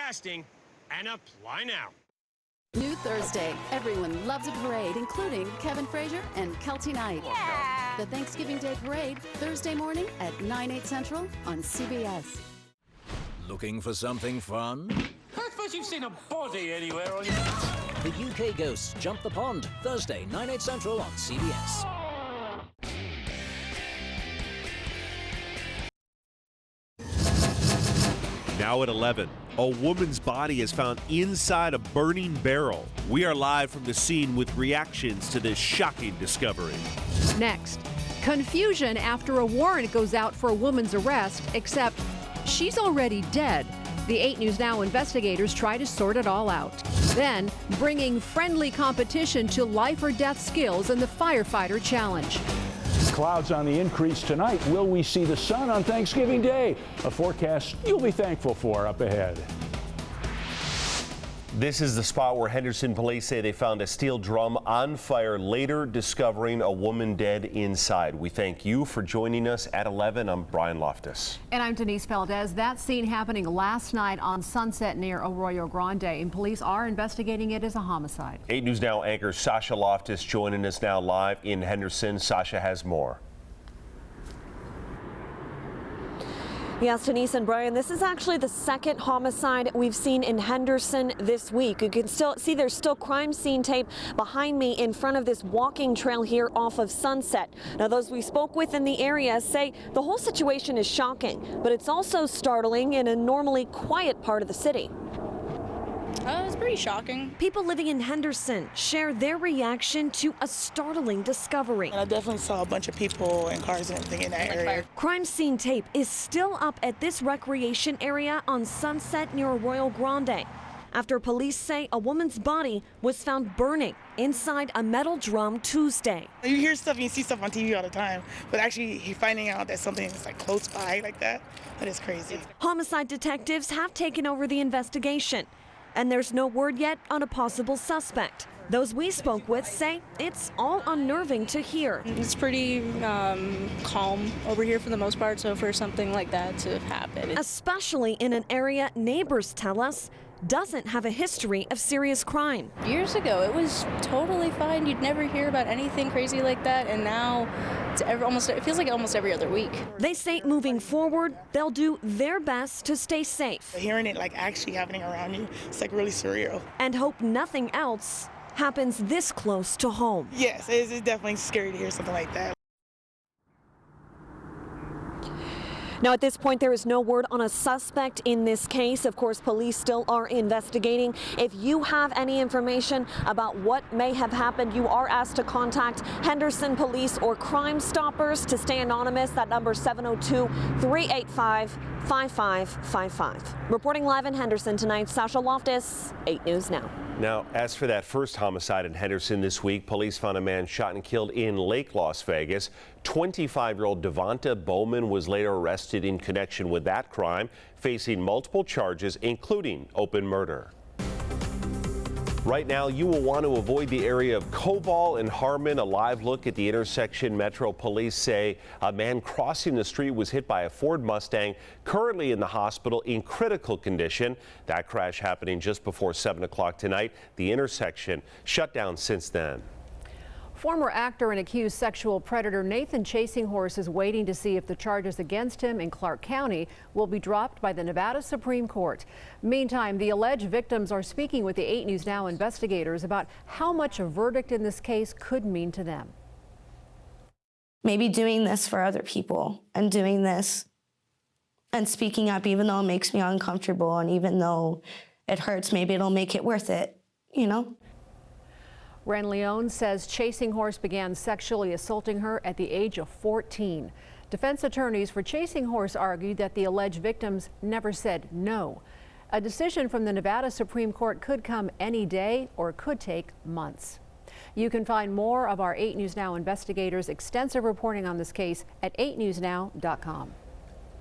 casting and apply now. New Thursday. Everyone loves a parade, including Kevin Frazier and Kelty Knight. Yeah. The Thanksgiving Day Parade, Thursday morning at 9/8 Central on CBS. Looking for something fun? I suppose you've seen a body anywhere on your... The UK Ghosts Jump the Pond, Thursday, 9/8 Central on CBS. Now at 11, a woman's body is found inside a burning barrel. We are live from the scene with reactions to this shocking discovery. Next, confusion after a warrant goes out for a woman's arrest, except she's already dead. The 8 News Now investigators try to sort it all out. Then, bringing friendly competition to life or death skills in the firefighter challenge. Clouds on the increase tonight. Will we see the sun on Thanksgiving Day? A forecast you'll be thankful for up ahead. This is the spot where Henderson police say they found a steel drum on fire, later discovering a woman dead inside. We thank you for joining us at 11. I'm Brian Loftus. And I'm Denise Valdez. That scene happening last night on Sunset near Arroyo Grande, and police are investigating it as a homicide. 8 News Now anchor Sasha Loftus joining us now live in Henderson. Sasha has more. Yes, Denise and Brian, this is actually the second homicide we've seen in Henderson this week. You can still see there's still crime scene tape behind me in front of this walking trail here off of Sunset. Now, those we spoke with in the area say the whole situation is shocking, but it's also startling in a normally quiet part of the city. It's pretty shocking. People living in Henderson share their reaction to a startling discovery. I definitely saw a bunch of people and cars and everything in that area. Crime scene tape is still up at this recreation area on Sunset near Arroyo Grande, after police say a woman's body was found burning inside a metal drum Tuesday. You hear stuff and you see stuff on TV all the time, but actually finding out that something is like close by like that is crazy. Homicide detectives have taken over the investigation, and there's no word yet on a possible suspect. Those we spoke with say it's all unnerving to hear. It's pretty calm over here for the most part, so for something like that to happen. Especially in an area neighbors tell us doesn't have a history of serious crime. Years ago, it was totally fine. You'd never hear about anything crazy like that, and now it feels like almost every other week. They say moving forward, they'll do their best to stay safe. Hearing it like actually happening around you, it's like really surreal. And hope nothing else happens this close to home. Yes, it's definitely scary to hear something like that. Now, at this point, there is no word on a suspect in this case. Of course, police still are investigating. If you have any information about what may have happened, you are asked to contact Henderson Police or Crime Stoppers. To stay anonymous, that number is 702-385-5555. Reporting live in Henderson tonight, Sasha Loftus, 8 News Now. Now, as for that first homicide in Henderson this week, police found a man shot and killed in Lake Las Vegas. 25-year-old Devonta Bowman was later arrested in connection with that crime, facing multiple charges, including open murder. Right now, you will want to avoid the area of Koval and Harmon. A live look at the intersection. Metro police say a man crossing the street was hit by a Ford Mustang, currently in the hospital in critical condition. That crash happening just before 7 o'clock tonight. The intersection shut down since then. Former actor and accused sexual predator Nathan Chasinghorse is waiting to see if the charges against him in Clark County will be dropped by the Nevada Supreme Court. Meantime, the alleged victims are speaking with the 8 News Now investigators about how much a verdict in this case could mean to them. Maybe doing this for other people and doing this and speaking up, even though it makes me uncomfortable and even though it hurts, maybe it'll make it worth it, you know? Ren Leone says Chasinghorse began sexually assaulting her at the age of 14. Defense attorneys for Chasinghorse argued that the alleged victims never said no. A decision from the Nevada Supreme Court could come any day or could take months. You can find more of our 8 News Now investigators' extensive reporting on this case at 8newsnow.com.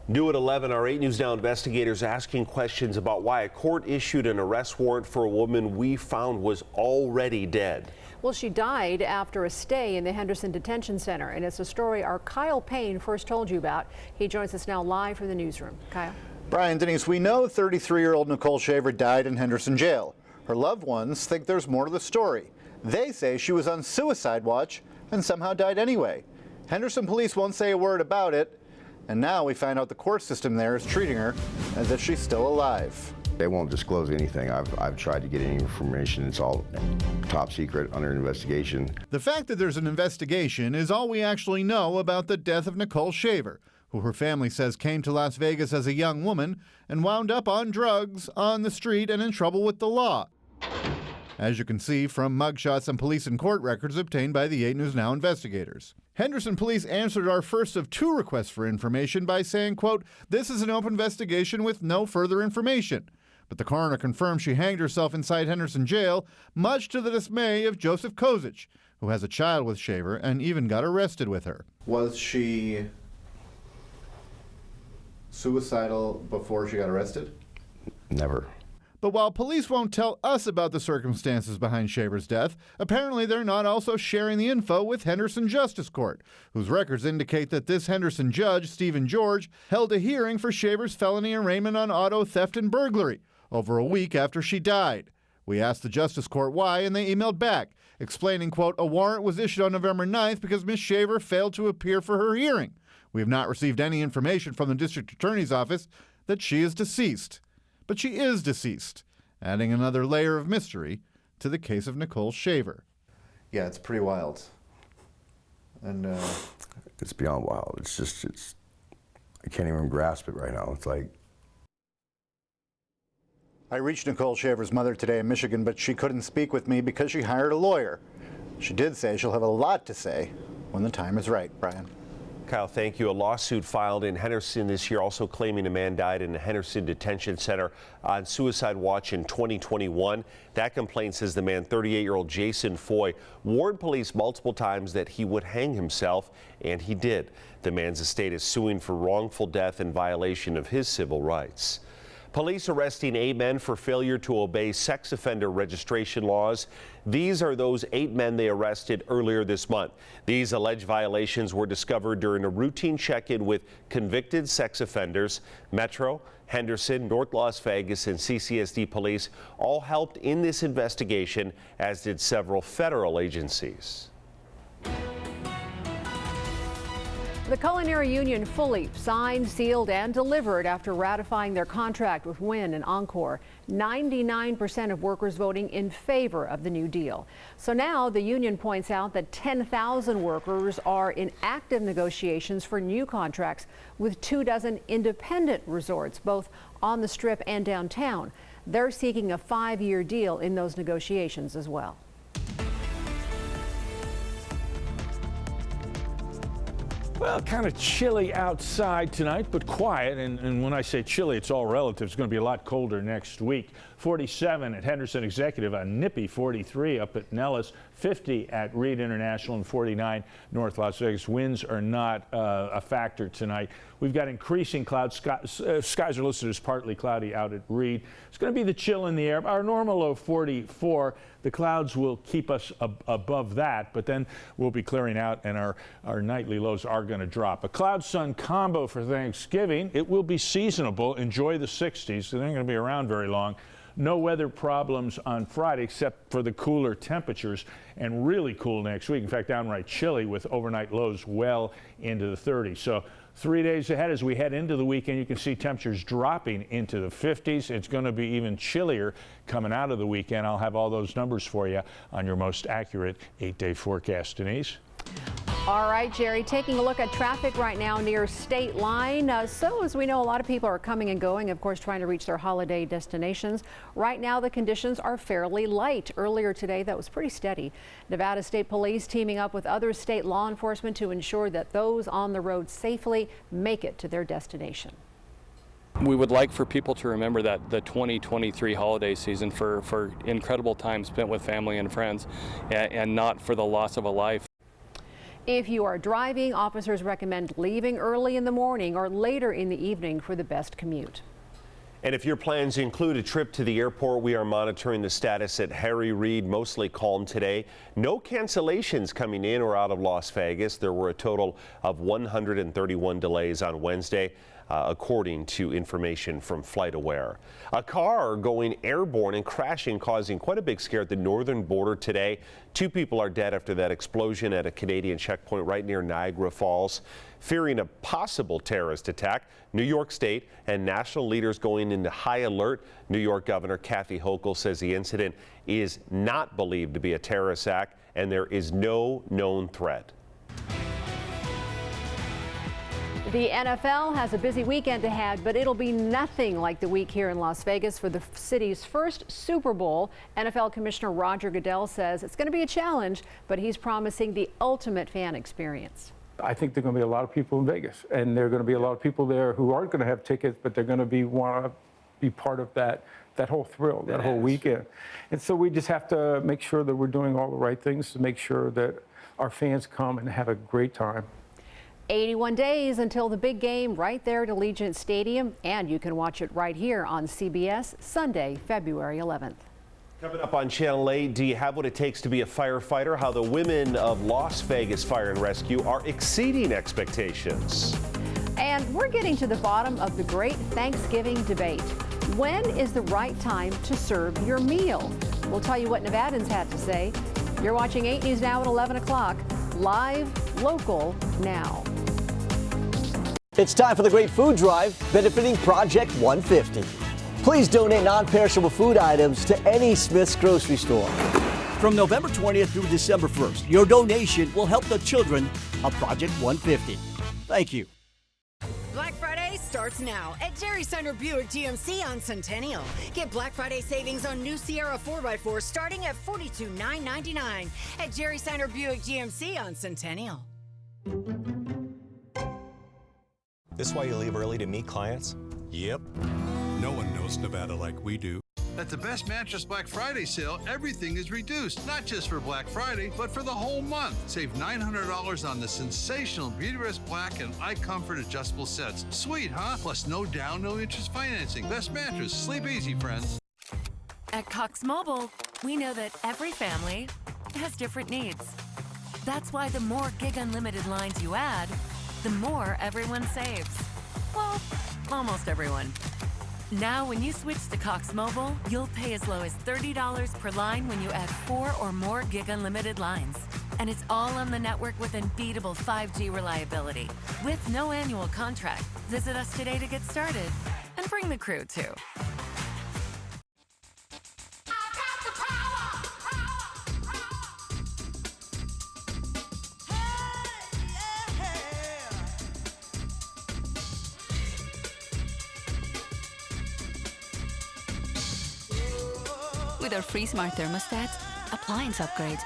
New at 11, our 8 News Now investigators asking questions about why a court issued an arrest warrant for a woman we found was already dead. Well, she died after a stay in the Henderson Detention Center, and it's a story our Kyle Payne first told you about. He joins us now live from the newsroom. Kyle. Brian, Denise, we know 33-year-old Nicole Shaver died in Henderson jail. Her loved ones think there's more to the story. They say she was on suicide watch and somehow died anyway. Henderson police won't say a word about it, and now we find out the court system there is treating her as if she's still alive. They won't disclose anything. I've tried to get any information. It's all top secret, under investigation. The fact that there's an investigation is all we actually know about the death of Nicole Shaver, who her family says came to Las Vegas as a young woman and wound up on drugs, on the street, and in trouble with the law. As you can see from mugshots and police and court records obtained by the 8 News Now investigators. Henderson police answered our first of 2 requests for information by saying, quote, "This is an open investigation with no further information." But the coroner confirmed she hanged herself inside Henderson jail, much to the dismay of Joseph Kozich, who has a child with Shaver and even got arrested with her. Was she suicidal before she got arrested? Never. But while police won't tell us about the circumstances behind Shaver's death, apparently they're not also sharing the info with Henderson Justice Court, whose records indicate that this Henderson judge, Stephen George, held a hearing for Shaver's felony arraignment on auto theft and burglary over a week after she died. We asked the Justice Court why, and they emailed back, explaining, quote, "A warrant was issued on November 9th because Ms. Shaver failed to appear for her hearing. We have not received any information from the district attorney's office that she is deceased." But she is deceased, adding another layer of mystery to the case of Nicole Shaver. Yeah, it's pretty wild. And it's beyond wild. I can't even grasp it right now. It's like. I reached Nicole Shaver's mother today in Michigan, but she couldn't speak with me because she hired a lawyer. She did say she'll have a lot to say when the time is right, Brian. Kyle, thank you. A lawsuit filed in Henderson this year also claiming a man died in a Henderson detention center on suicide watch in 2021. That complaint says the man, 38-year-old Jason Foy, warned police multiple times that he would hang himself, and he did. The man's estate is suing for wrongful death in violation of his civil rights. Police arresting 8 men for failure to obey sex offender registration laws. These are those 8 men they arrested earlier this month. These alleged violations were discovered during a routine check-in with convicted sex offenders. Metro, Henderson, North Las Vegas, and CCSD police all helped in this investigation, as did several federal agencies. The Culinary Union fully signed, sealed, and delivered after ratifying their contract with Wynn and Encore. 99% of workers voting in favor of the new deal. So now the union points out that 10,000 workers are in active negotiations for new contracts with 24 independent resorts, both on the Strip and downtown. They're seeking a 5-year deal in those negotiations as well. Well, kind of chilly outside tonight, but quiet. And when I say chilly, it's all relative. It's going to be a lot colder next week. 47 at Henderson Executive, a nippy 43 up at Nellis, 50 at Reed International, and 49 North Las Vegas. Winds are not a factor tonight. We've got increasing clouds. Skies are listed as partly cloudy out at Reed. It's going to be the chill in the air. Our normal low 44. The clouds will keep us above that, but then we'll be clearing out, and our nightly lows are going to drop. A cloud-sun combo for Thanksgiving. It will be seasonable. Enjoy the 60s. They're not going to be around very long. No weather problems on Friday except for the cooler temperatures, and really cool next week. In fact, downright chilly with overnight lows well into the 30s. So 3 days ahead as we head into the weekend, you can see temperatures dropping into the 50s. It's going to be even chillier coming out of the weekend. I'll have all those numbers for you on your most accurate 8-day forecast. Denise? All right, Jerry, taking a look at traffic right now near State Line. So as we know, a lot of people are coming and going, of course, trying to reach their holiday destinations. Right now, the conditions are fairly light. Earlier today, that was pretty steady. Nevada State Police teaming up with other state law enforcement to ensure that those on the road safely make it to their destination. We would like for people to remember that the 2023 holiday season for incredible time spent with family and friends, and not for the loss of a life. If you are driving, officers recommend leaving early in the morning or later in the evening for the best commute. And if your plans include a trip to the airport, we are monitoring the status at Harry Reid. Mostly calm today. No cancellations coming in or out of Las Vegas. There were a total of 131 delays on Wednesday. according to information from FlightAware. A car going airborne and crashing, causing quite a big scare at the northern border today. 2 people are dead after that explosion at a Canadian checkpoint right near Niagara Falls. Fearing a possible terrorist attack, New York State and national leaders going into high alert. New York Governor Kathy Hochul says the incident is not believed to be a terrorist act and there is no known threat. The NFL has a busy weekend ahead, but it'll be nothing like the week here in Las Vegas for the city's first Super Bowl. NFL Commissioner Roger Goodell says it's going to be a challenge, but he's promising the ultimate fan experience. I think there are going to be a lot of people in Vegas, and there are going to be a lot of people there who aren't going to have tickets, but they're going to want to be part of that whole thrill, that whole weekend. And so we just have to make sure that we're doing all the right things to make sure that our fans come and have a great time. 81 days until the big game right there at Allegiant Stadium, and you can watch it right here on CBS Sunday, February 11th. Coming up on Channel 8, do you have what it takes to be a firefighter? How the women of Las Vegas Fire and Rescue are exceeding expectations. And we're getting to the bottom of the great Thanksgiving debate. When is the right time to serve your meal? We'll tell you what Nevadans had to say. You're watching 8 News Now at 11 o'clock. Live, local, now. It's time for the Great Food Drive, benefiting Project 150. Please donate non-perishable food items to any Smith's grocery store. From November 20th through December 1st, your donation will help the children of Project 150. Thank you. Black Friday starts now at Jerry Seiner Buick GMC on Centennial. Get Black Friday savings on new Sierra 4x4 starting at $42,999 at Jerry Seiner Buick GMC on Centennial. This why you leave early to meet clients? Yep. No one knows Nevada like we do. At the Best Mattress Black Friday sale, everything is reduced, not just for Black Friday, but for the whole month. Save $900 on the sensational Beautyrest Black and iComfort adjustable sets. Sweet, huh? Plus no down, no interest financing. Best Mattress. Sleep easy, friends. At Cox Mobile, we know that every family has different needs. That's why the more gig unlimited lines you add, the more everyone saves. Well, almost everyone. Now, when you switch to Cox Mobile, you'll pay as low as $30 per line when you add 4 or more gig unlimited lines. And it's all on the network with unbeatable 5G reliability. With no annual contract. Visit us today to get started. And bring the crew, too. With our free smart thermostats, appliance upgrades,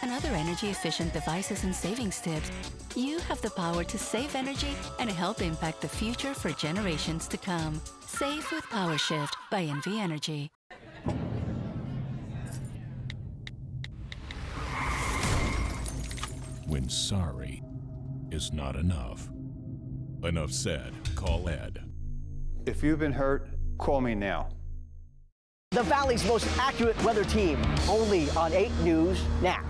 and other energy-efficient devices and savings tips, you have the power to save energy and help impact the future for generations to come. Save with PowerShift by NV Energy. When sorry is not enough. Enough said. Call Ed. If you've been hurt, call me now. The Valley's most accurate weather team, only on 8 News Now.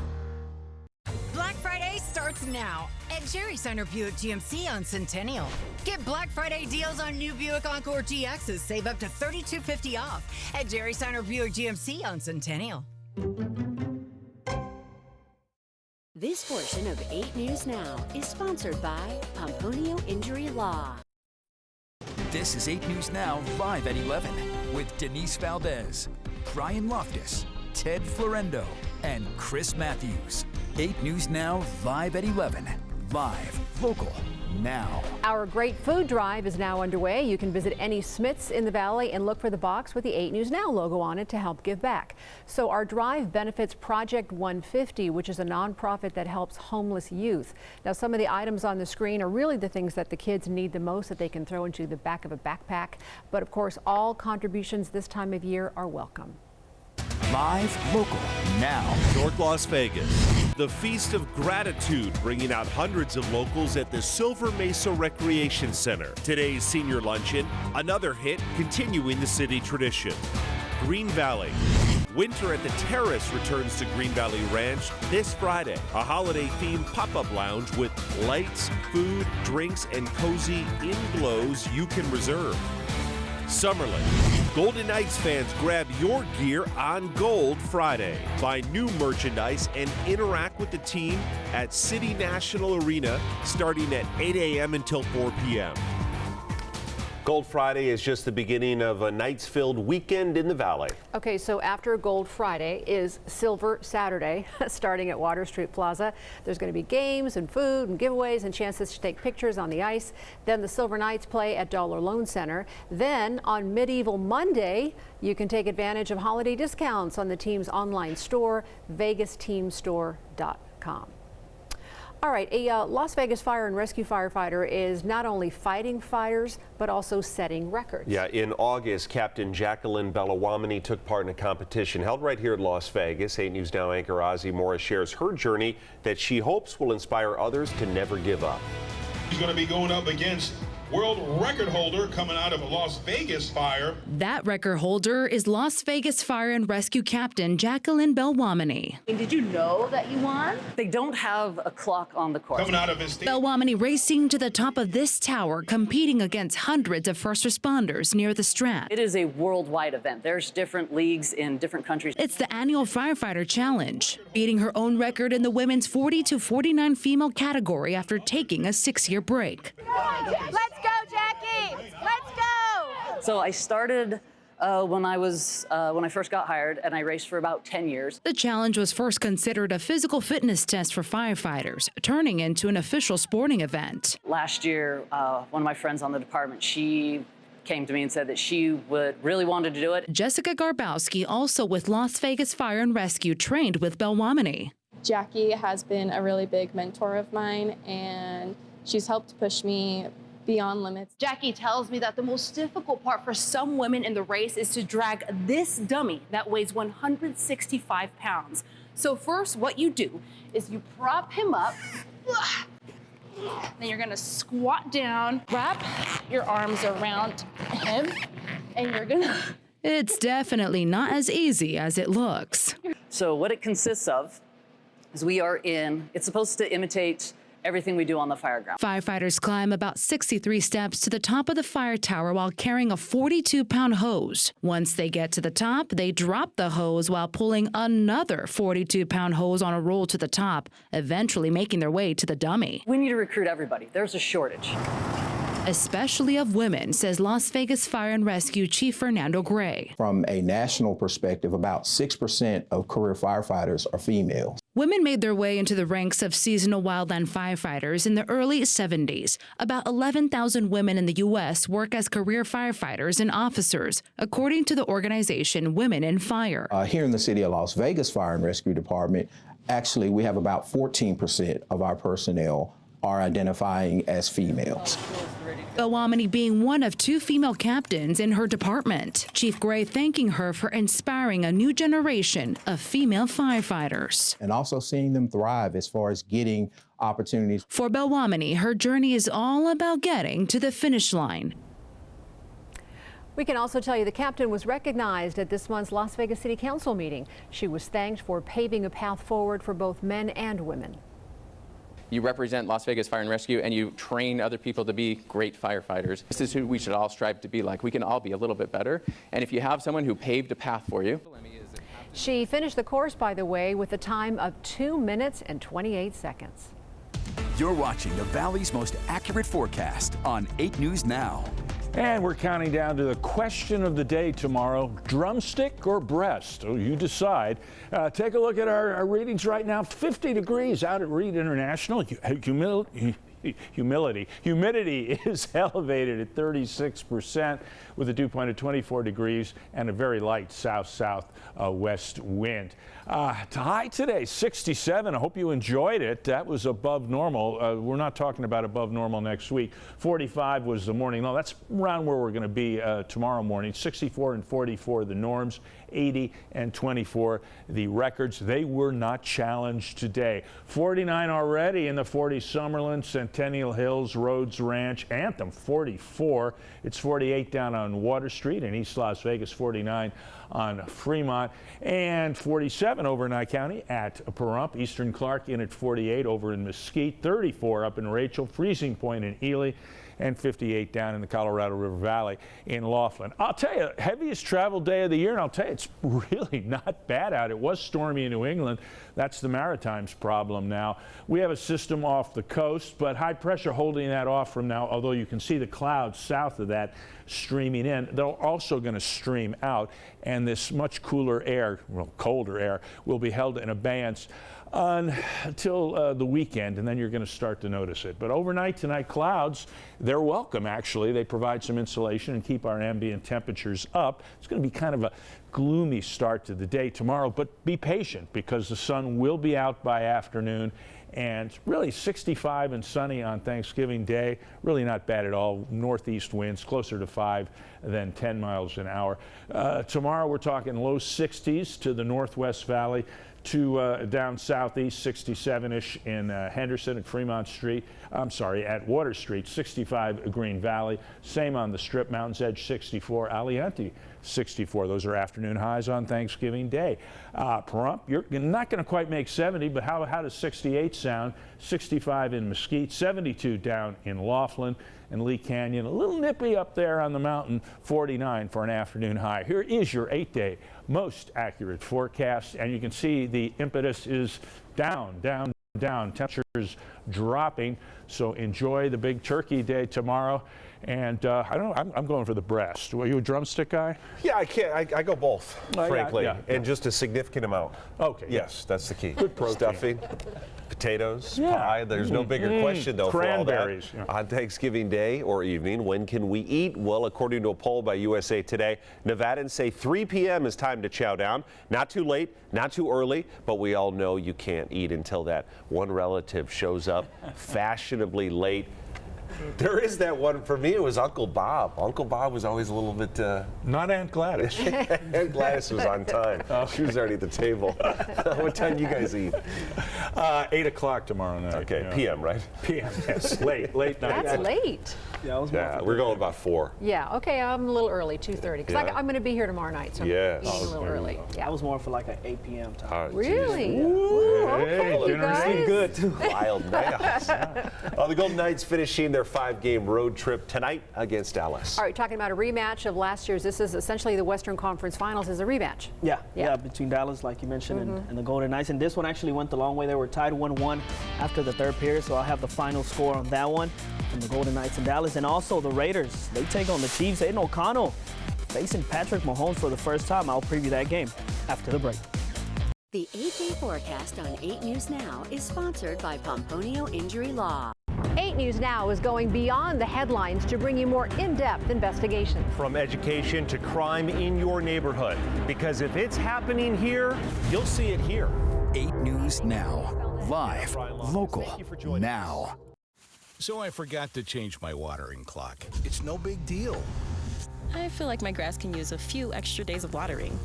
Black Friday starts now at Jerry Seiner Buick GMC on Centennial. Get Black Friday deals on new Buick Encore GXs. Save up to $3,250 off at Jerry Seiner Buick GMC on Centennial. This portion of 8 News Now is sponsored by Pomponio Injury Law. This is 8 News Now live at 11 with Denise Valdez, Brian Loftus, Ted Florendo, and Chris Matthews. 8 News Now live at 11. Live, local, now. Our Great Food Drive is now underway. You can visit any Smith's in the Valley and look for the box with the 8 News Now logo on it to help give back. So our drive benefits Project 150, which is a nonprofit that helps homeless youth. Now, some of the items on the screen are really the things that the kids need the most that they can throw into the back of a backpack. But of course, all contributions this time of year are welcome. Live, local, now. North Las Vegas, the Feast of Gratitude, bringing out hundreds of locals at the Silver Mesa Recreation Center. Today's senior luncheon, another hit, continuing the city tradition. Green Valley, Winter at the Terrace returns to Green Valley Ranch this Friday. A holiday-themed pop-up lounge with lights, food, drinks, and cozy in-glows you can reserve. Summerlin. Golden Knights fans, grab your gear on Gold Friday. Buy new merchandise and interact with the team at City National Arena starting at 8 a.m. until 4 p.m. Gold Friday is just the beginning of a Knights-filled weekend in the Valley. Okay, so after Gold Friday is Silver Saturday, starting at Water Street Plaza. There's going to be games and food and giveaways and chances to take pictures on the ice. Then the Silver Knights play at Dollar Loan Center. Then on Medieval Monday, you can take advantage of holiday discounts on the team's online store, vegasteamstore.com. All right, a Las Vegas fire and rescue firefighter is not only fighting fires, but also setting records. Yeah, in August, Captain Jacqueline Belawamini took part in a competition held right here in Las Vegas. 8 News Now anchor Ozzie Morris shares her journey that she hopes will inspire others to never give up. She's going to be going up against world record holder coming out of a Las Vegas fire. That record holder is Las Vegas Fire and Rescue Captain Jacqueline Belawamini. Did you know that you won? They don't have a clock on the course. Coming out of his Belawamini racing to the top of this tower, competing against hundreds of first responders near the Strand. It is a worldwide event. There's different leagues in different countries. It's the annual Firefighter Challenge, beating her own record in the women's 40 to 49 female category after taking a 6-year break. Let's go, Jackie! Let's go! So I started when I first got hired, and I raced for about 10 years. The challenge was first considered a physical fitness test for firefighters, turning into an official sporting event. Last year, one of my friends on the department, she came to me and said that she would really wanted to do it. Jessica Garbowski, also with Las Vegas Fire and Rescue, trained with Belawamini. Jackie has been a really big mentor of mine, and she's helped push me beyond limits. Jackie tells me that the most difficult part for some women in the race is to drag this dummy that weighs 165 pounds. So first, what you do is you prop him up, then you're gonna squat down, wrap your arms around him, and you're gonna... It's definitely not as easy as it looks. So what it consists of is it's supposed to imitate everything we do on the fire ground. Firefighters climb about 63 steps to the top of the fire tower while carrying a 42-pound hose. Once they get to the top, they drop the hose while pulling another 42-pound hose on a roll to the top, eventually making their way to the dummy. We need to recruit everybody. There's a shortage. Especially of women, says Las Vegas Fire and Rescue Chief Fernando Gray. From a national perspective, about 6% of career firefighters are females. Women made their way into the ranks of seasonal wildland firefighters in the early 70s. About 11,000 women in the U.S. work as career firefighters and officers, according to the organization Women in Fire. Here in the city of Las Vegas Fire and Rescue Department, actually we have about 14% of our personnel are identifying as females. Belawamini being one of 2 female captains in her department. Chief Gray thanking her for inspiring a new generation of female firefighters. And also seeing them thrive as far as getting opportunities. For Belawamini, her journey is all about getting to the finish line. We can also tell you the captain was recognized at this month's Las Vegas City Council meeting. She was thanked for paving a path forward for both men and women. You represent Las Vegas Fire and Rescue, and you train other people to be great firefighters. This is who we should all strive to be like. We can all be a little bit better. And if you have someone who paved a path for you. She finished the course, by the way, with a time of 2 minutes and 28 seconds. You're watching the Valley's most accurate forecast on 8 News Now. And we're counting down to the question of the day tomorrow, drumstick or breast? Oh, you decide. Take a look at our readings right now. 50 degrees out at Reed International. Humidity is elevated at 36% with a dew point of 24 degrees and a very light south-southwest wind. High today, 67. I hope you enjoyed it. That was above normal. We're not talking about above normal next week. 45 was the morning low. That's around where we're going to be tomorrow morning. 64 and 44 the norms. 80 and 24 the records. They were not challenged today. 49 already in the 40 Summerlin, Centennial Hills, Rhodes Ranch, Anthem 44. It's 48 down on Water Street in East Las Vegas, 49 on Fremont, and 47 over Nye County at Pahrump. Eastern Clark in at 48 over in Mesquite, 34 up in Rachel, freezing point in Ely, and 58 down in the Colorado River Valley in Laughlin. I'll tell you, heaviest travel day of the year, and I'll tell you, it's really not bad out. It was stormy in New England. That's the Maritimes problem now. We have a system off the coast, but high pressure holding that off from now, although you can see the clouds south of that streaming in. They're also going to stream out, and this much cooler air, well, colder air, will be held in abeyance until the weekend, and then you're going to start to notice it. But overnight tonight, clouds, they're welcome, actually. They provide some insulation and keep our ambient temperatures up. It's going to be kind of a gloomy start to the day tomorrow, but be patient because the sun will be out by afternoon, and really 65 and sunny on Thanksgiving Day. Really not bad at all. Northeast winds closer to 5 than 10 miles an hour. Tomorrow we're talking low 60s to the Northwest Valley, to down southeast, 67-ish in Henderson at Fremont Street. I'm sorry, at Water Street, 65 Green Valley. Same on the Strip, Mountains Edge, 64. Aliante, 64. Those are afternoon highs on Thanksgiving Day. Pahrump, you're not going to quite make 70, but how does 68 sound? 65 in Mesquite, 72 down in Laughlin and Lee Canyon. A little nippy up there on the mountain, 49 for an afternoon high. Here is your 8-day most accurate forecast, and you can see the impetus is down, down, down. Temperatures dropping, so enjoy the big turkey day tomorrow. And I don't know, I'm going for the breast. Were you a drumstick guy? Yeah, I go both, frankly, yeah. And just a significant amount. Okay. Yes, that's the key. Good protein. Stuffing, potatoes, Yeah. pie. There's no bigger question, though, for all that. Cranberries, yeah. On Thanksgiving Day or evening, when can we eat? Well, according to a poll by USA Today, Nevadans say 3 p.m. is time to chow down. Not too late, not too early, but we all know you can't eat until that one relative shows up fashionably late. There is that one. For me, it was Uncle Bob. Uncle Bob was always a little bit... Not Aunt Gladys. Aunt Gladys was on time. She was already at the table. What time do you guys eat? 8 o'clock tomorrow night. Okay, yeah. PM, right? PM, yes. Late night. That's late. Yeah, we're going about 4. Yeah, okay, I'm a little early, 2:30, because Yeah. I'm going to be here tomorrow night, so Yes. I'm eating a little early. Yeah. I was more for like an 8 p.m. time. Oh, Really? geez. Ooh, okay, you dinner's guys. Good too. Wild nights. The Golden Knights finishing their 5-game road trip tonight against Dallas. All right, talking about a rematch of last year's. This is essentially the Western Conference Finals is a rematch. Yeah, between Dallas, like you mentioned, and the Golden Knights. And this one actually went the long way. They were tied 1-1 after the third period, so I'll have the final score on that one from the Golden Knights in Dallas. And also the Raiders, they take on the Chiefs. Aiden O'Connell facing Patrick Mahomes for the first time. I'll preview that game after the break. The 8-day forecast on 8 News Now is sponsored by Pomponio Injury Law. 8 News Now is going beyond the headlines to bring you more in-depth investigations. From education to crime in your neighborhood. Because if it's happening here, you'll see it here. 8 News Now. Live, local, now. So I forgot to change my watering clock. It's no big deal. I feel like my grass can use a few extra days of watering.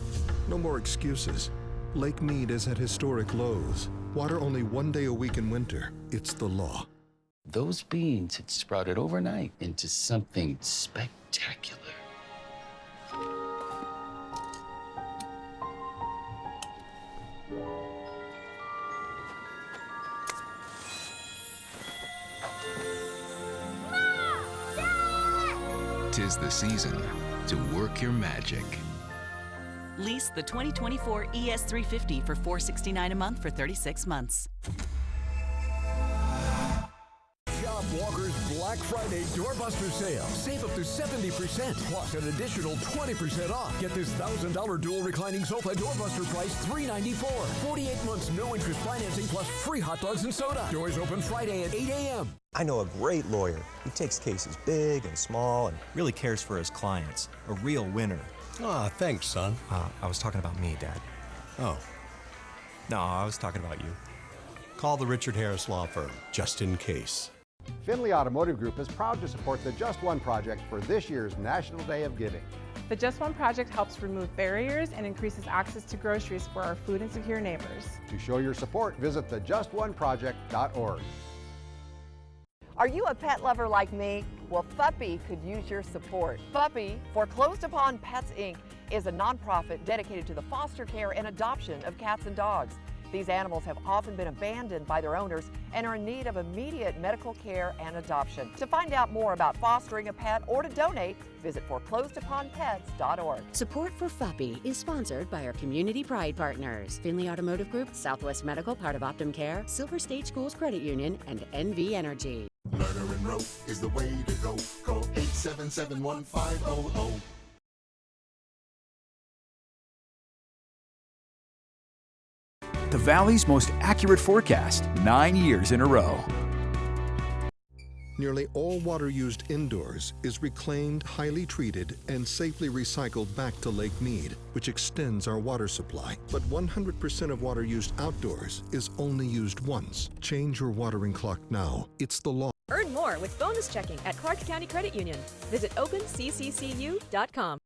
No more excuses. Lake Mead is at historic lows. Water only 1 day a week in winter. It's the law. Those beans had sprouted overnight into something spectacular. Tis the season to work your magic. Lease the 2024 ES350 for $469 a month for 36 months. Shop Walker's Black Friday Doorbuster sale. Save up to 70%, plus an additional 20% off. Get this $1,000 dual reclining sofa doorbuster price $394. 48 months no interest financing plus free hot dogs and soda. Doors open Friday at 8 a.m. I know a great lawyer. He takes cases big and small and really cares for his clients. A real winner. Ah, thanks, son. I was talking about me, Dad. Oh. No, I was talking about you. Call the Richard Harris Law Firm, just in case. Findlay Automotive Group is proud to support the Just One Project for this year's National Day of Giving. The Just One Project helps remove barriers and increases access to groceries for our food insecure neighbors. To show your support, visit thejustoneproject.org. Are you a pet lover like me? Well, Fuppy could use your support. Fuppy, foreclosed upon Pets Inc., is a nonprofit dedicated to the foster care and adoption of cats and dogs. These animals have often been abandoned by their owners and are in need of immediate medical care and adoption. To find out more about fostering a pet or to donate, visit forecloseduponpets.org. Support for FUPPY is sponsored by our Community Pride partners, Finley Automotive Group, Southwest Medical, part of Optum Care, Silver State Schools Credit Union, and NV Energy. Murder and rope is the way to go. Call 877-1500. The Valley's most accurate forecast, 9 years in a row. Nearly all water used indoors is reclaimed, highly treated, and safely recycled back to Lake Mead, which extends our water supply. But 100% of water used outdoors is only used once. Change your watering clock now. It's the law. Earn more with bonus checking at Clark County Credit Union. Visit opencccu.com.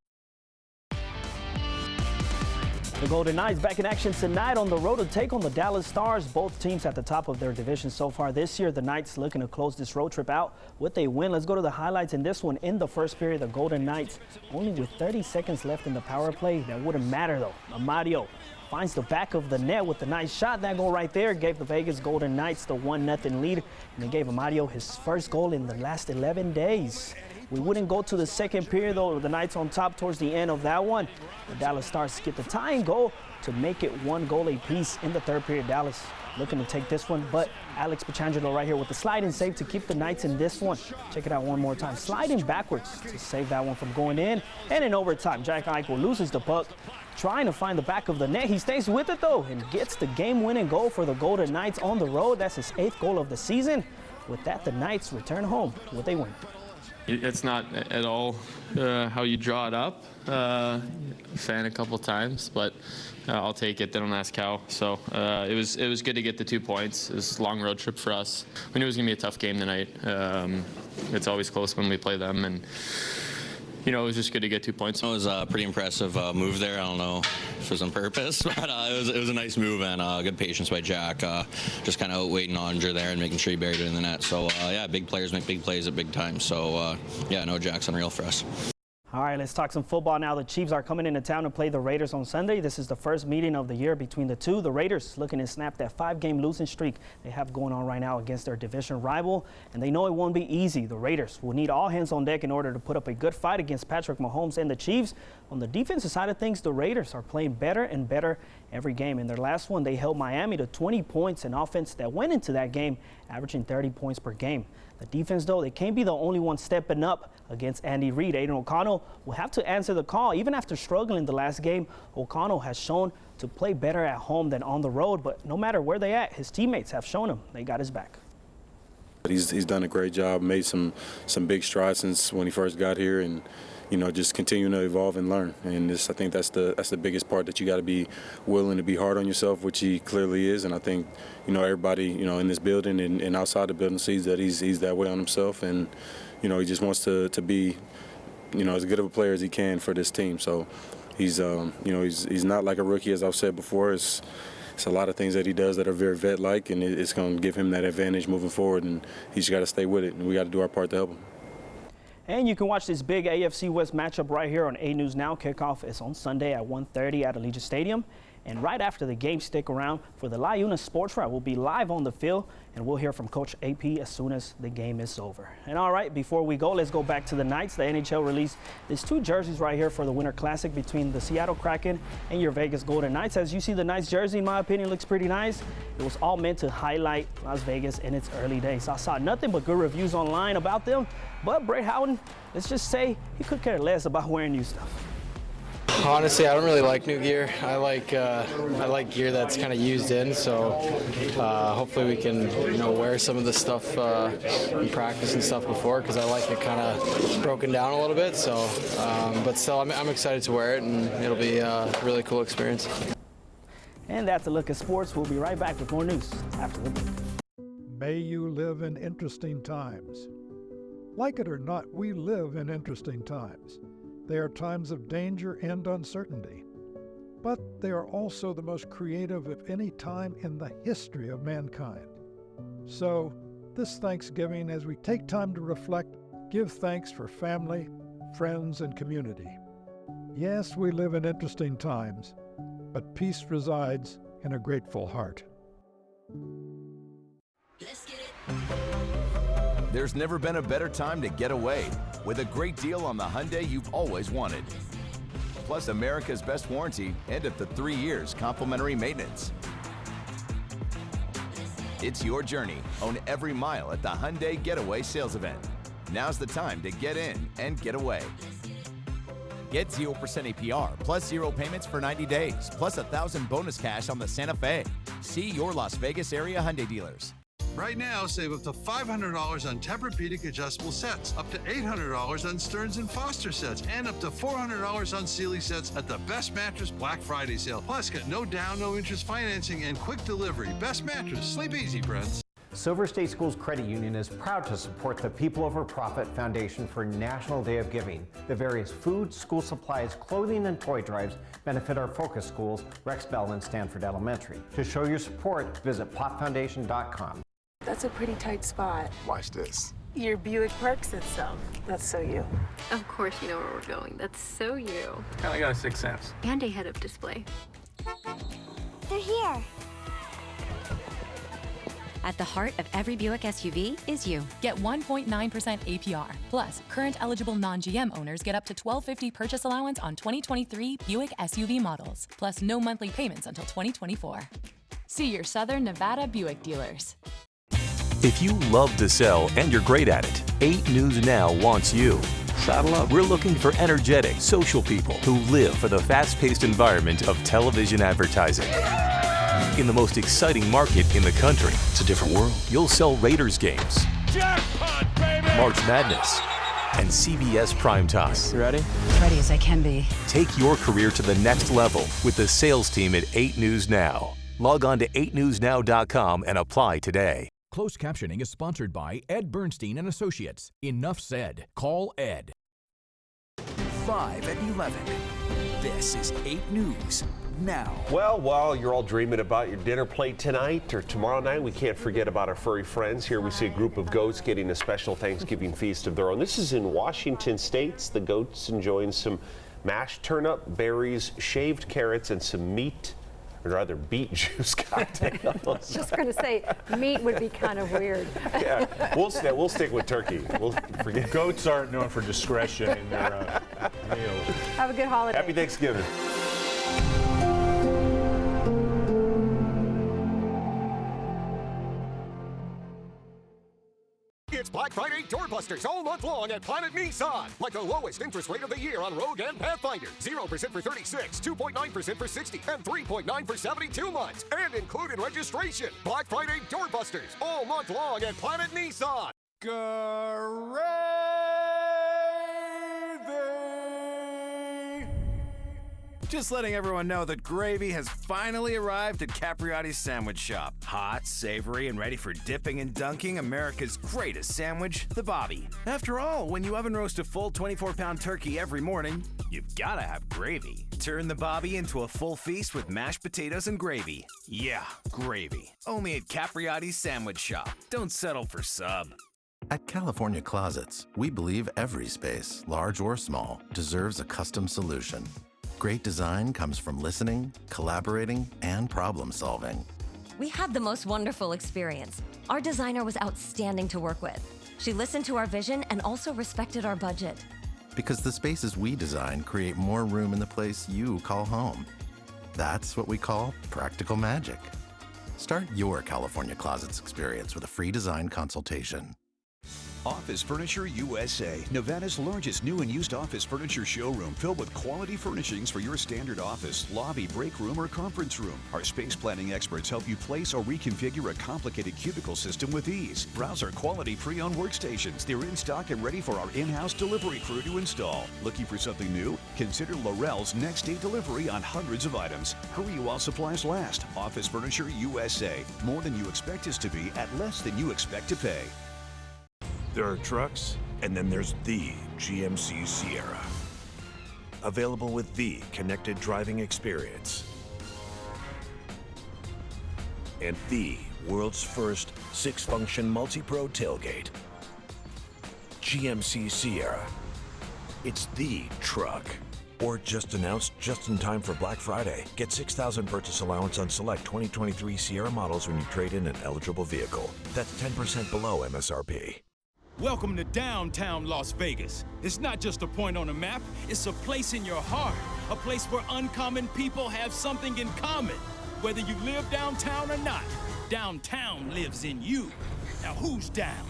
The Golden Knights back in action tonight on the road to take on the Dallas Stars. Both teams at the top of their division so far this year. The Knights looking to close this road trip out with a win. Let's go to the highlights in this one. In the first period, the Golden Knights only with 30 seconds left in the power play. That wouldn't matter though. Amadio finds the back of the net with a nice shot. That goal right there gave the Vegas Golden Knights the 1-0 lead, and it gave Amadio his first goal in the last 11 days. We wouldn't go to the second period, though. The Knights on top towards the end of that one. The Dallas Stars get the tying goal to make it 1 goal apiece in the third period. Dallas looking to take this one, but Alex Pietrangelo right here with the sliding save to keep the Knights in this one. Check it out one more time. Sliding backwards to save that one from going in. And in overtime, Jack Eichel loses the puck, trying to find the back of the net. He stays with it, though, and gets the game-winning goal for the Golden Knights on the road. That's his 8th goal of the season. With that, the Knights return home with a win. It's not at all how you draw it up. Fan a couple times, but I'll take it. They don't ask how. So it was good to get the 2 points. It was a long road trip for us. We knew it was gonna be a tough game tonight. It's always close when we play them, and you know, it was just good to get 2 points. It was a pretty impressive move there. I don't know if it was on purpose, but it was a nice move and good patience by Jack. Just kind of waiting on Andre there and making sure he buried it in the net. So, yeah, big players make big plays at big times. So, yeah, no, Jack's unreal for us. All right, let's talk some football now. The Chiefs are coming into town to play the Raiders on Sunday. This is the first meeting of the year between the two. The Raiders looking to snap that 5-game losing streak they have going on right now against their division rival, and they know it won't be easy. The Raiders will need all hands on deck in order to put up a good fight against Patrick Mahomes and the Chiefs. On the defensive side of things, the Raiders are playing better and better every game. In their last one, they held Miami to 20 points in offense that went into that game, averaging 30 points per game. The defense, though, they can't be the only one stepping up against Andy Reid. Aiden O'Connell will have to answer the call. Even after struggling the last game, O'Connell has shown to play better at home than on the road. But no matter where they at, his teammates have shown him they got his back. He's done a great job, made some big strides since when he first got here, and you know, just continuing to evolve and learn. And I think that's the biggest part, that you got to be willing to be hard on yourself, which he clearly is. And I think, you know, everybody, you know, in this building and outside the building sees that he's that way on himself, and you know, he just wants to be, you know, as good of a player as he can for this team. So he's you know, he's not like a rookie, as I've said before. It's a lot of things that he does that are very vet-like, and it's going to give him that advantage moving forward, and he's got to stay with it, and we got to do our part to help him. And you can watch this big AFC West matchup right here on 8 News Now. Kickoff is on Sunday at 1:30 at Allegiant Stadium. And right after the game, stick around for the LIUNA Sports Wrap. We'll be live on the field, and we'll hear from Coach AP as soon as the game is over. And all right, before we go, let's go back to the Knights. The NHL released these 2 jerseys right here for the Winter Classic between the Seattle Kraken and your Vegas Golden Knights. As you see, the Knights jersey, in my opinion, looks pretty nice. It was all meant to highlight Las Vegas in its early days. I saw nothing but good reviews online about them, but Brett Howden, let's just say he could care less about wearing new stuff. Honestly, I don't really like new gear. I like gear that's kind of used in. So hopefully we can, you know, wear some of the stuff in practice and stuff before, because I like it kind of broken down a little bit. So, but still, I'm excited to wear it, and it'll be a really cool experience. And that's a look at sports. We'll be right back with more news after the break. May you live in interesting times. Like it or not, we live in interesting times. They are times of danger and uncertainty, but they are also the most creative of any time in the history of mankind. So, this Thanksgiving, as we take time to reflect, give thanks for family, friends, and community. Yes, we live in interesting times, but peace resides in a grateful heart. There's never been a better time to get away with a great deal on the Hyundai you've always wanted. Plus America's best warranty and up to 3 years complimentary maintenance. It's your journey. Own every mile at the Hyundai Getaway Sales Event. Now's the time to get in and get away. Get 0% APR plus 0 payments for 90 days, plus $1,000 bonus cash on the Santa Fe. See your Las Vegas area Hyundai dealers. Right now, save up to $500 on Tempur-Pedic adjustable sets, up to $800 on Stearns & Foster sets, and up to $400 on Sealy sets at the Best Mattress Black Friday sale. Plus, get no down, no interest financing and quick delivery. Best Mattress. Sleep easy, friends. Silver State Schools Credit Union is proud to support the People Over Profit Foundation for National Day of Giving. The various food, school supplies, clothing, and toy drives benefit our focus schools, Rex Bell and Stanford Elementary. To show your support, visit popfoundation.com. That's a pretty tight spot. Watch this. Your Buick parks itself. That's so you. Of course you know where we're going. That's so you. I got a 6th sense. And a head-up display. They're here. At the heart of every Buick SUV is you. Get 1.9% APR. Plus, current eligible non-GM owners get up to $1,250 purchase allowance on 2023 Buick SUV models. Plus, no monthly payments until 2024. See your Southern Nevada Buick dealers. If you love to sell and you're great at it, 8 News Now wants you. Saddle up. We're looking for energetic, social people who live for the fast-paced environment of television advertising. In the most exciting market in the country. It's a different world. You'll sell Raiders games. Jackpot, baby! March Madness. And CBS Primetime. You ready? Ready as I can be. Take your career to the next level with the sales team at 8 News Now. Log on to 8newsnow.com and apply today. Closed captioning is sponsored by Ed Bernstein and Associates. Enough said. Call Ed. 5 at 11. This is 8 News Now. Well, while you're all dreaming about your dinner plate tonight or tomorrow night, we can't forget about our furry friends. Here we see a group of goats getting a special Thanksgiving feast of their own. This is in Washington State. The goats enjoying some mashed turnip, berries, shaved carrots, and some meat, or rather beet juice cocktails. Just going to say, meat would be kind of weird. Yeah, we'll stick with turkey. We'll forget. Goats aren't known for discretion in their meals. Have a good holiday. Happy Thanksgiving. It's Black Friday doorbusters all month long at Planet Nissan. Like the lowest interest rate of the year on Rogue and Pathfinder. 0% for 36, 2.9% for 60, and 3.9% for 72 months. And included registration. Black Friday doorbusters all month long at Planet Nissan. Just letting everyone know that gravy has finally arrived at Capriotti's Sandwich Shop. Hot, savory, and ready for dipping and dunking America's greatest sandwich, the Bobby. After all, when you oven roast a full 24-pound turkey every morning, you've gotta have gravy. Turn the Bobby into a full feast with mashed potatoes and gravy. Yeah, gravy. Only at Capriotti's Sandwich Shop. Don't settle for sub. At California Closets, we believe every space, large or small, deserves a custom solution. Great design comes from listening, collaborating, and problem solving. We had the most wonderful experience. Our designer was outstanding to work with. She listened to our vision and also respected our budget. Because the spaces we design create more room in the place you call home. That's what we call practical magic. Start your California Closets experience with a free design consultation. Office Furniture USA, Nevada's largest new and used office furniture showroom filled with quality furnishings for your standard office, lobby, break room, or conference room. Our space planning experts help you place or reconfigure a complicated cubicle system with ease. Browse our quality pre-owned workstations. They're in stock and ready for our in-house delivery crew to install. Looking for something new? Consider Laurel's next-day delivery on hundreds of items. Hurry while supplies last. Office Furniture USA. More than you expect us to be at less than you expect to pay. There are trucks, and then there's the GMC Sierra. Available with the connected driving experience. And the world's first 6-function multi-pro tailgate. GMC Sierra. It's the truck. Or just announced just in time for Black Friday. Get $6,000 purchase allowance on select 2023 Sierra models when you trade in an eligible vehicle. That's 10% below MSRP. Welcome to downtown Las Vegas. It's not just a point on a map, it's a place in your heart. A place where uncommon people have something in common. Whether you live downtown or not, downtown lives in you. Now who's down?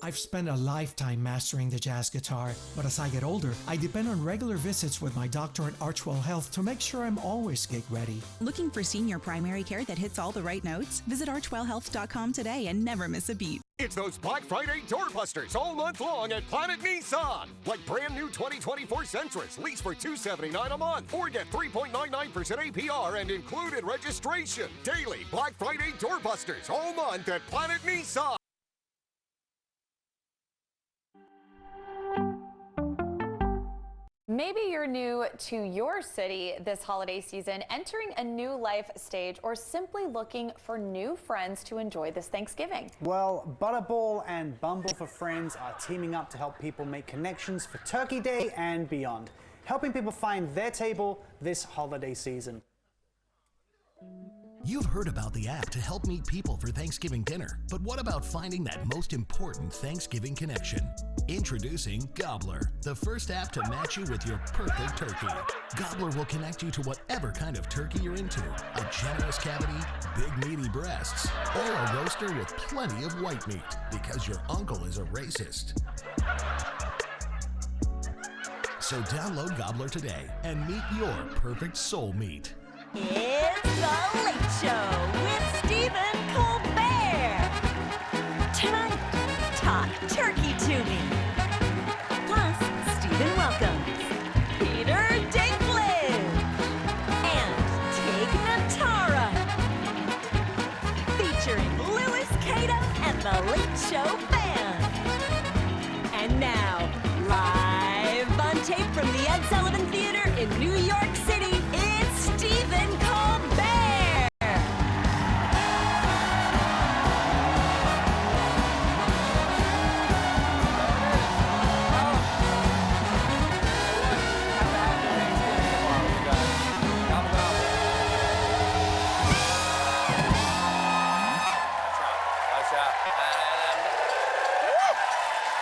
I've spent a lifetime mastering the jazz guitar, but as I get older, I depend on regular visits with my doctor at Archwell Health to make sure I'm always gig ready. Looking for senior primary care that hits all the right notes? Visit archwellhealth.com today and never miss a beat. It's those Black Friday doorbusters all month long at Planet Nissan. Like brand new 2024 Sentras, lease for $279 a month, or get 3.99% APR and included registration. Daily Black Friday doorbusters all month at Planet Nissan. Maybe you're new to your city this holiday season, entering a new life stage, or simply looking for new friends to enjoy this Thanksgiving. Well, Butterball and Bumble for Friends are teaming up to help people make connections for Turkey Day and beyond, helping people find their table this holiday season. You've heard about the app to help meet people for Thanksgiving dinner, but what about finding that most important Thanksgiving connection? Introducing Gobbler, the first app to match you with your perfect turkey. Gobbler will connect you to whatever kind of turkey you're into, a generous cavity, big meaty breasts, or a roaster with plenty of white meat, because your uncle is a racist. So download Gobbler today and meet your perfect soul meat. It's The Late Show with Stephen Colbert. Tonight, talk turkey to me. Plus, Stephen welcomes Peter Dinklage and Tig Notara. Featuring Louis Cato and The Late Show Band. And now, live on tape from the Ed Sullivan Theater in New York City, it's Stephen Colbert.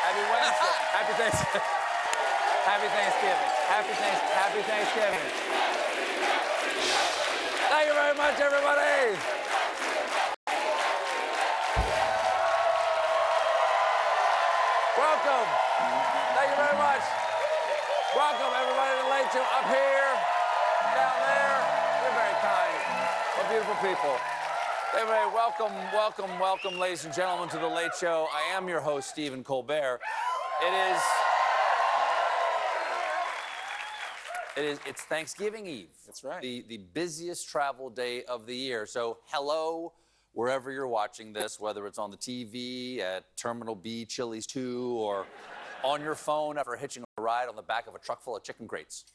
Happy Wednesday. Happy Thanksgiving. Happy Thanksgiving. Happy Thanksgiving. Thank you very much, everybody. Welcome. Thank you very much. Welcome, everybody, to The Late Show. Up here, down there. You're very kind. What beautiful people. Everybody, welcome, ladies and gentlemen, to The Late Show. I am your host, Stephen Colbert. It's Thanksgiving Eve. That's right. The busiest travel day of the year. So hello, wherever you're watching this, whether it's on the TV, at Terminal B, Chili's 2, or on your phone after hitching a ride on the back of a truck full of chicken crates.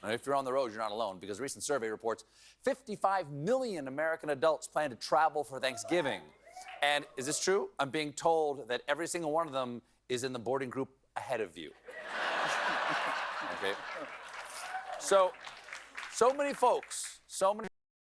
And if you're on the road, you're not alone, because a recent survey reports 55 million American adults plan to travel for Thanksgiving. And is this true? I'm being told that every single one of them is in the boarding group ahead of you. Okay. So many folks, so many